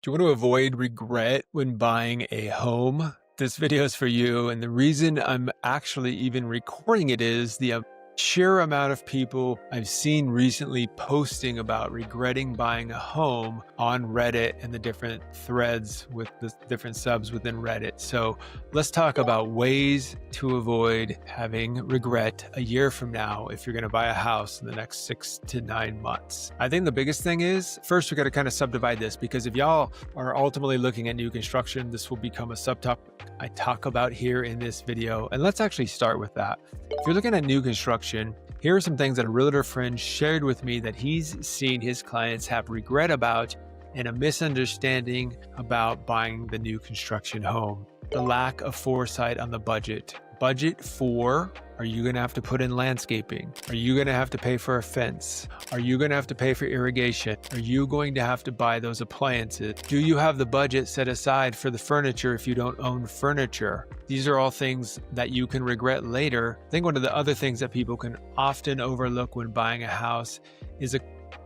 Do you want to avoid regret when buying a home? This video is for you. And the reason I'm actually even recording it is the sheer amount of people I've seen recently posting about regretting buying a home on Reddit and the different threads with the different subs within Reddit. So let's talk about ways to avoid having regret a year from now if you're going to buy a house in the next 6 to 9 months. I think the biggest thing is, first we got to kind of subdivide this, because if y'all are ultimately looking at new construction, this will become a subtopic I talk about here in this video. And let's actually start with that. If you're looking at new construction, here are some things that a realtor friend shared with me that he's seen his clients have regret about and a misunderstanding about buying the new construction home. The lack of foresight on the budget. Budget for, are you going to have to put in landscaping? Are you going to have to pay for a fence? Are you going to have to pay for irrigation? Are you going to have to buy those appliances? Do you have the budget set aside for the furniture if you don't own furniture? These are all things that you can regret later. I think one of the other things that people can often overlook when buying a house is a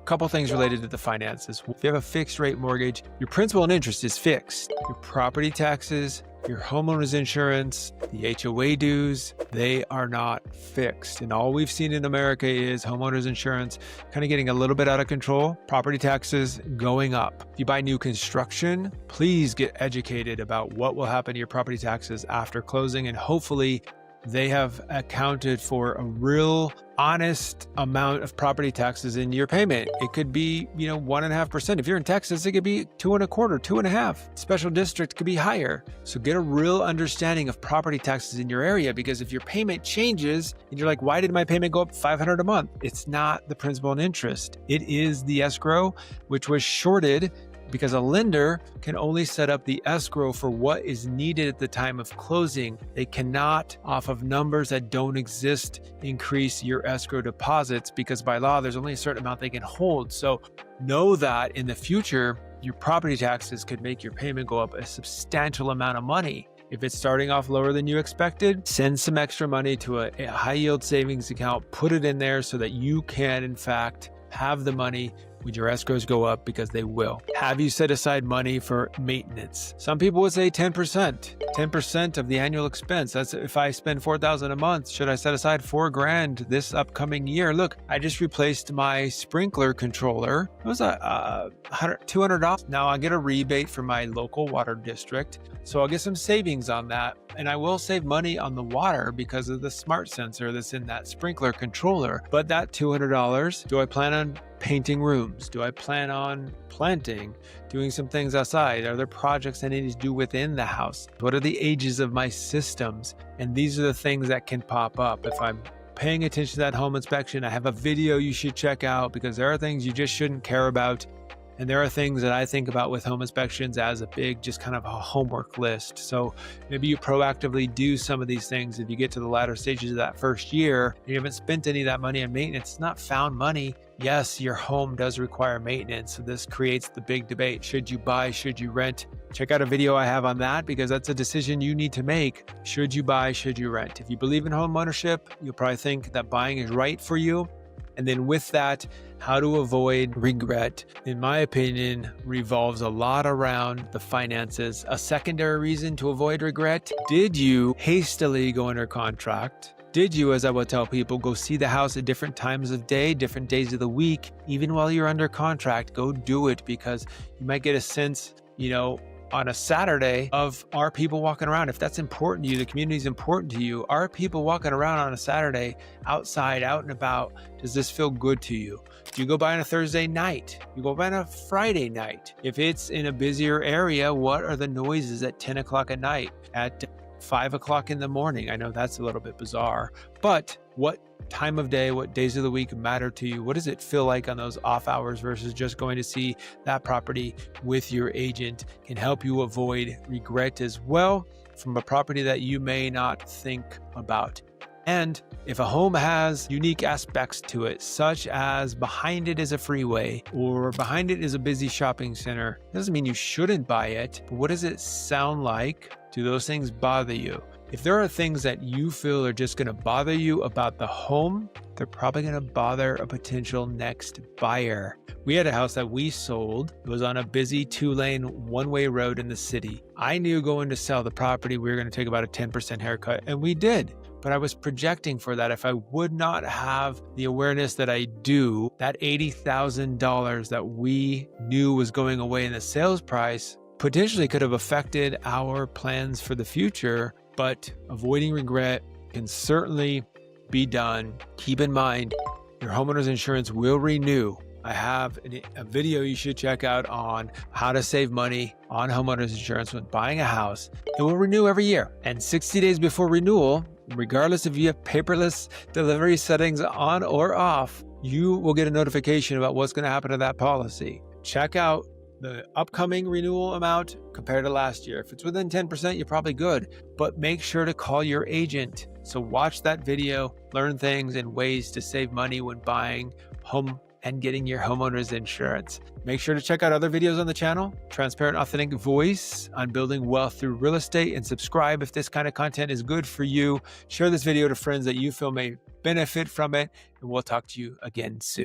couple things related to the finances. If you have a fixed rate mortgage, your principal and interest is fixed. Your property taxes, your homeowner's insurance, the HOA dues, they are not fixed. And all we've seen in America is homeowner's insurance kind of getting a little bit out of control, property taxes going up. If you buy new construction, please get educated about what will happen to your property taxes after closing, and hopefully they have accounted for a real honest amount of property taxes in your payment. It could be, 1.5%. If you're in Texas, it could be 2.25%, 2.5%. Special district could be higher. So get a real understanding of property taxes in your area, because if your payment changes and you're like, why did my payment go up $500 a month? It's not the principal and interest. It is the escrow, which was shorted because a lender can only set up the escrow for what is needed at the time of closing. They cannot, off of numbers that don't exist, increase your escrow deposits, because by law, there's only a certain amount they can hold. So know that in the future, your property taxes could make your payment go up a substantial amount of money. If it's starting off lower than you expected, send some extra money to a high yield savings account, put it in there so that you can, in fact, have the money when your escrows go up, because they will. Have you set aside money for maintenance? Some people would say 10% of the annual expense. That's if I spend $4,000 a month, should I set aside $4,000 this upcoming year? Look, I just replaced my sprinkler controller. It was $200. Now I get a rebate from my local water district, so I'll get some savings on that. And I will save money on the water because of the smart sensor that's in that sprinkler controller. But that $200, do I plan on painting rooms? Do I plan on planting, doing some things outside? Are there projects I need to do within the house? What are the ages of my systems? And these are the things that can pop up. If I'm paying attention to that home inspection, I have a video you should check out, because there are things you just shouldn't care about. And there are things that I think about with home inspections as a big, just kind of a homework list. So maybe you proactively do some of these things. If you get to the latter stages of that first year, and you haven't spent any of that money on maintenance, it's not found money. Yes, your home does require maintenance. So this creates the big debate. Should you buy? Should you rent? Check out a video I have on that, because that's a decision you need to make. Should you buy? Should you rent? If you believe in home ownership, you'll probably think that buying is right for you. And then with that, how to avoid regret, in my opinion, revolves a lot around the finances. A secondary reason to avoid regret: did you hastily go under contract? Did you, as I would tell people, go see the house at different times of day, different days of the week? Even while you're under contract, go do it, because you might get a sense, on a Saturday of, are people walking around? If that's important to you, the community is important to you, are people walking around on a Saturday outside, out and about? Does this feel good to you? Do you go by on a Thursday night? You go by on a Friday night? If it's in a busier area, what are the noises at 10 o'clock at night, at 5 o'clock in the morning? I know that's a little bit bizarre, but what time of day, what days of the week matter to you? What does it feel like on those off hours versus just going to see that property with your agent? Can help you avoid regret as well from a property that you may not think about. And if a home has unique aspects to it, such as behind it is a freeway or behind it is a busy shopping center, doesn't mean you shouldn't buy it, but what does it sound like? Do those things bother you? If there are things that you feel are just going to bother you about the home, they're probably going to bother a potential next buyer. We had a house that we sold. It was on a busy 2-lane, one-way road in the city. I knew going to sell the property, we were going to take about a 10% haircut, and we did. But I was projecting for that. If I would not have the awareness that I do, that $80,000 that we knew was going away in the sales price potentially could have affected our plans for the future. But avoiding regret can certainly be done. Keep in mind, your homeowner's insurance will renew. I have a video you should check out on how to save money on homeowner's insurance when buying a house. It will renew every year. And 60 days before renewal, regardless if you have paperless delivery settings on or off, you will get a notification about what's going to happen to that policy. Check out the upcoming renewal amount compared to last year. If it's within 10%, you're probably good, but make sure to call your agent. So watch that video, learn things and ways to save money when buying home and getting your homeowner's insurance. Make sure to check out other videos on the channel, Transparent Authentic Voice on building wealth through real estate, and subscribe if this kind of content is good for you. Share this video to friends that you feel may benefit from it, and we'll talk to you again soon.